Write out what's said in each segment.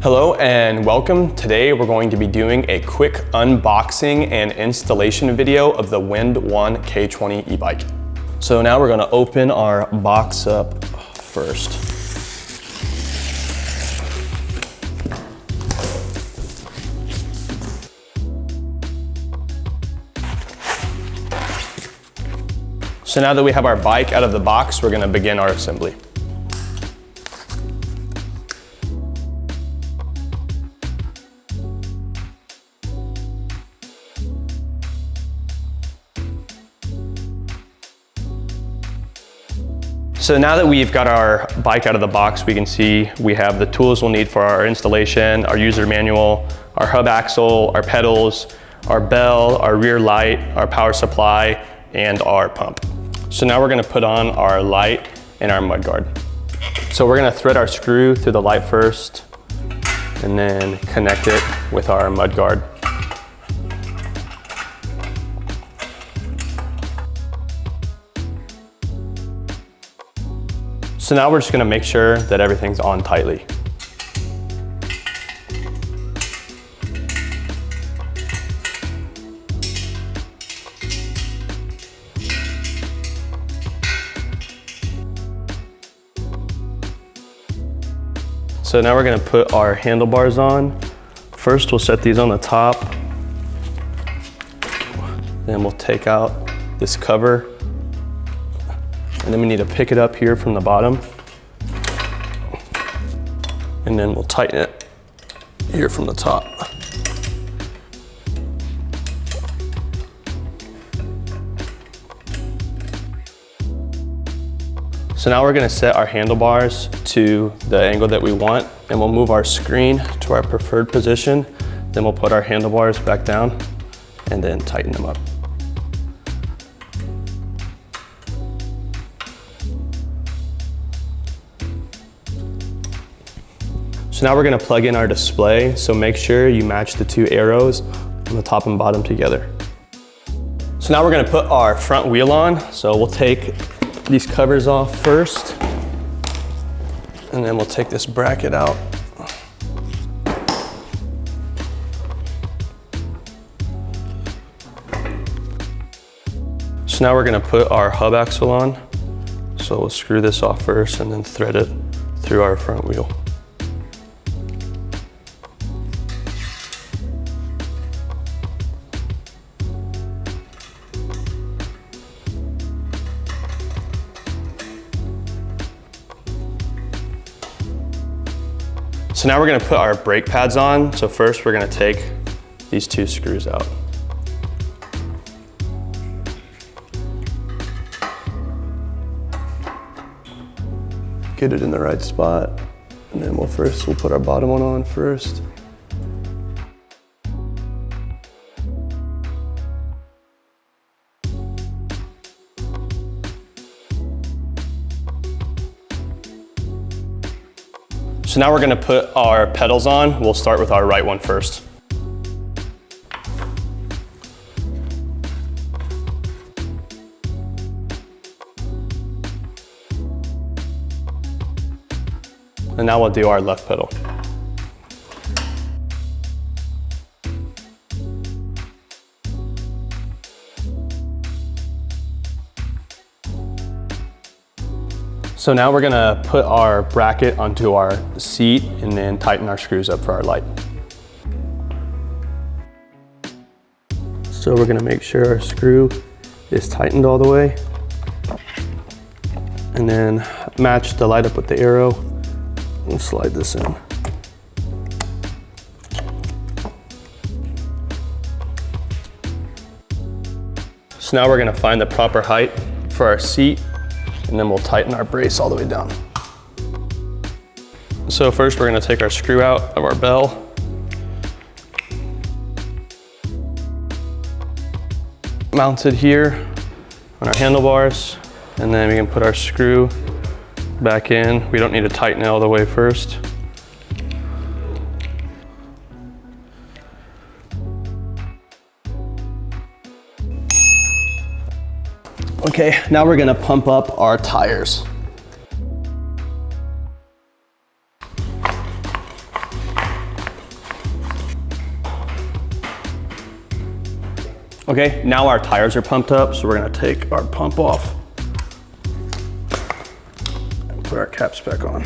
Hello and welcome. Today we're going to be doing a quick unboxing and installation video of the Windone K20 e-bike. So now we're going to open our box up first. So now that we have our bike out of the box, we're going to begin our assembly. So now that we've got our bike out of the box, we can see we have the tools we'll need for our installation, our user manual, our hub axle, our pedals, our bell, our rear light, our power supply, and our pump. So now we're gonna put on our light and our mudguard. So we're gonna thread our screw through the light first, and then connect it with our mudguard. So now we're just gonna make sure that everything's on tightly. So now we're gonna put our handlebars on. First, we'll set these on the top. Then we'll take out this cover. And then we need to pick it up here from the bottom. And then we'll tighten it here from the top. So now we're gonna set our handlebars to the angle that we want, and we'll move our screen to our preferred position. Then we'll put our handlebars back down and then tighten them up. So now we're gonna plug in our display, so make sure you match the two arrows on the top and bottom together. So now we're gonna put our front wheel on, so we'll take these covers off first, and then we'll take this bracket out. So now we're gonna put our hub axle on, so we'll screw this off first and then thread it through our front wheel. So now we're gonna put our brake pads on. So first we're gonna take these two screws out. Get it in the right spot. And then we'll put our bottom one on first. So now we're gonna put our pedals on. We'll start with our right one first. And now we'll do our left pedal. So now we're gonna put our bracket onto our seat and then tighten our screws up for our light. So we're gonna make sure our screw is tightened all the way, and then match the light up with the arrow and slide this in. So now we're gonna find the proper height for our seat, and then we'll tighten our brace all the way down. So first we're gonna take our screw out of our bell. Mounted here on our handlebars, and then we can put our screw back in. We don't need to tighten it all the way first. Okay, now we're gonna pump up our tires. Okay, now our tires are pumped up, so we're gonna take our pump off and put our caps back on.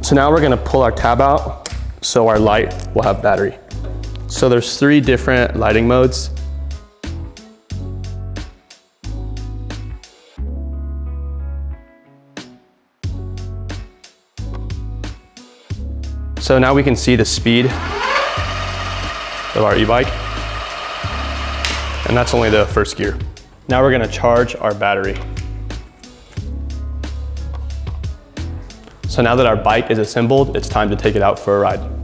So now we're gonna pull our tab out so our light will have battery. So there's 3 different lighting modes. So now we can see the speed of our e-bike, and that's only the first gear. Now we're gonna charge our battery. So now that our bike is assembled, it's time to take it out for a ride.